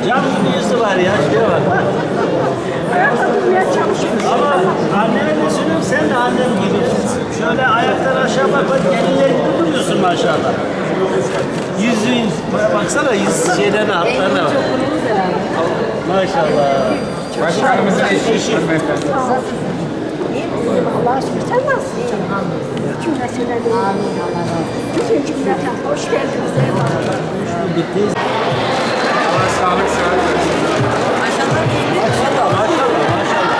Cam gibi yüzü var ya, şuraya bak. Ama anneme de söylüyorum, sen de annem gibisin. Şöyle ayakları aşağı bak, gelinler gibi duruyorsun maşallah. Yüzün, baksana yüz şeylerine, hatlarına bak. Maşallah. Başkanımızın eşi. Allah'a şükür, sen nasılsın? Cümlesine de. Bütün cümlete hoş geldiniz. Bitti. Allah sağlık, sıhhat versin. Maşallah, maşallah, maşallah.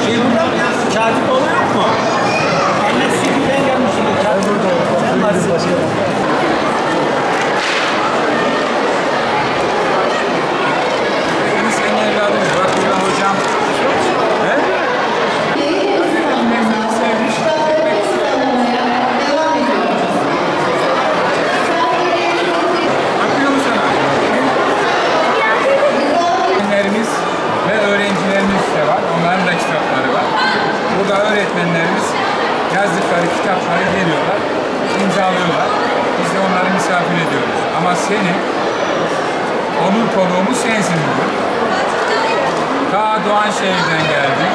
Şey burada mı ya? Katip oluyor mu? Annesi birden gelmiş şimdi. Katip burada. Sen varsın başkanım. Senin evladımız bak burada hocam. He? Bakıyor musun? Öğretmenlerimiz ve öğrencilerimiz de var. Onların da kitapları var. Burada öğretmenlerimiz yazdıkları kitapları geliyorlar, imzalıyorlar. Biz de onları misafir ediyoruz. Ama senin onur konuğumuz sensin bugün. Ta Doğanşehir'den geldin.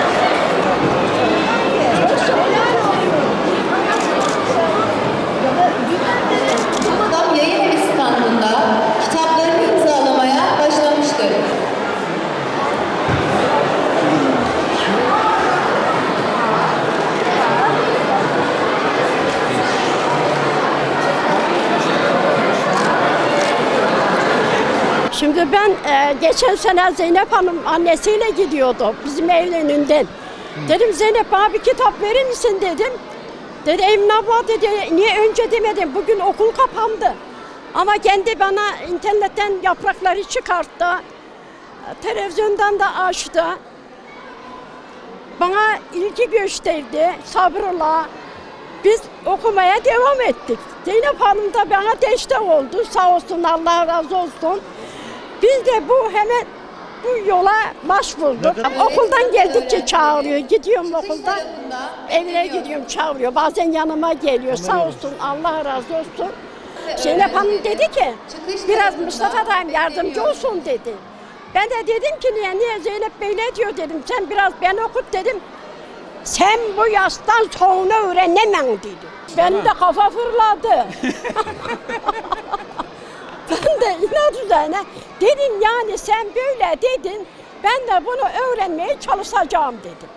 Adam yayın evi standında kitaplarını imzalamaya başlamıştır. Şimdi ben geçen sene Zeynep Hanım annesiyle gidiyordu bizim evin önünden. Dedim Zeynep bana bir kitap verir misin dedim. Dedi Emine abla dedi niye önce demedim, bugün okul kapandı. Ama kendi bana internetten yaprakları çıkarttı. Televizyondan da açtı. Bana ilgi gösterdi sabırla. Biz okumaya devam ettik. Zeynep Hanım da bana destek oldu. Sağ olsun, Allah razı olsun. Biz de hemen bu yola başvurduk. Okuldan geldikçe çağırıyor. Gidiyorum okuldan. Evine gidiyorum, çağırıyor. Bazen yanıma geliyor. Sağ olsun, Allah razı olsun. Zeynep Hanım dedi ki biraz Mustafa dayım yardımcı olsun dedi. Ben de dedim ki niye Zeynep Bey ne diyor dedim. Sen biraz ben okut dedim. Sen bu yaştan sonra öğrenemem dedi. Benim de kafa fırladı. Ben de inat üzerine dedim yani sen böyle dedin. Ben de bunu öğrenmeye çalışacağım dedim.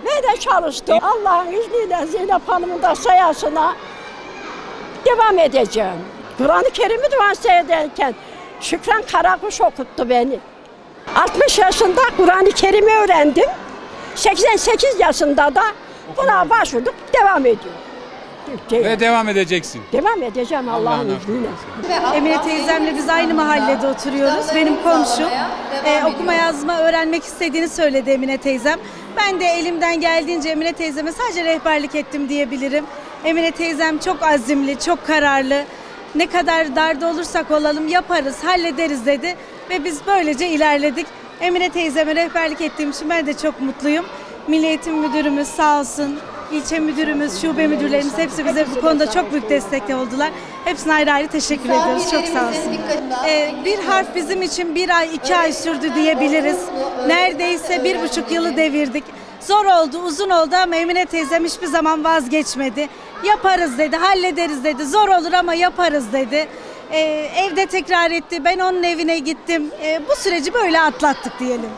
Ve de çalıştım. Allah'ın izniyle Zeynep Hanım'ın da sayesine devam edeceğim. Kur'an-ı Kerim'i dua seyrederken Şükran Karakuş okuttu beni. 60 yaşında Kur'an-ı Kerim'i öğrendim. 88 yaşında da buna başvurduk, devam ediyor. Ve devam edeceksin. Devam edeceğim Allah'ın izniyle. Emine teyzemle biz aynı mahallede oturuyoruz. Benim komşum. Okuma yazma öğrenmek istediğini söyledi Emine teyzem. Ben de elimden geldiğince Emine teyzeme sadece rehberlik ettim diyebilirim. Emine teyzem çok azimli, çok kararlı. Ne kadar darda olursak olalım yaparız, hallederiz dedi. Ve biz böylece ilerledik. Emine teyzeme rehberlik ettiğim için ben de çok mutluyum. Milli Eğitim Müdürümüz sağ olsun, ilçe müdürümüz, şube müdürlerimiz hepsi bize bu konuda çok büyük destek oldular. Hepsine ayrı ayrı teşekkür ediyoruz. Çok sağ olsun. Bir harf bizim için 1 ay, 2 ay sürdü diyebiliriz. Neredeyse 1,5 yılı devirdik. Zor oldu, uzun oldu ama Emine teyzem hiçbir zaman vazgeçmedi. Yaparız dedi, hallederiz dedi. Zor olur ama yaparız dedi. Evde tekrar etti. Ben onun evine gittim. Bu süreci böyle atlattık diyelim.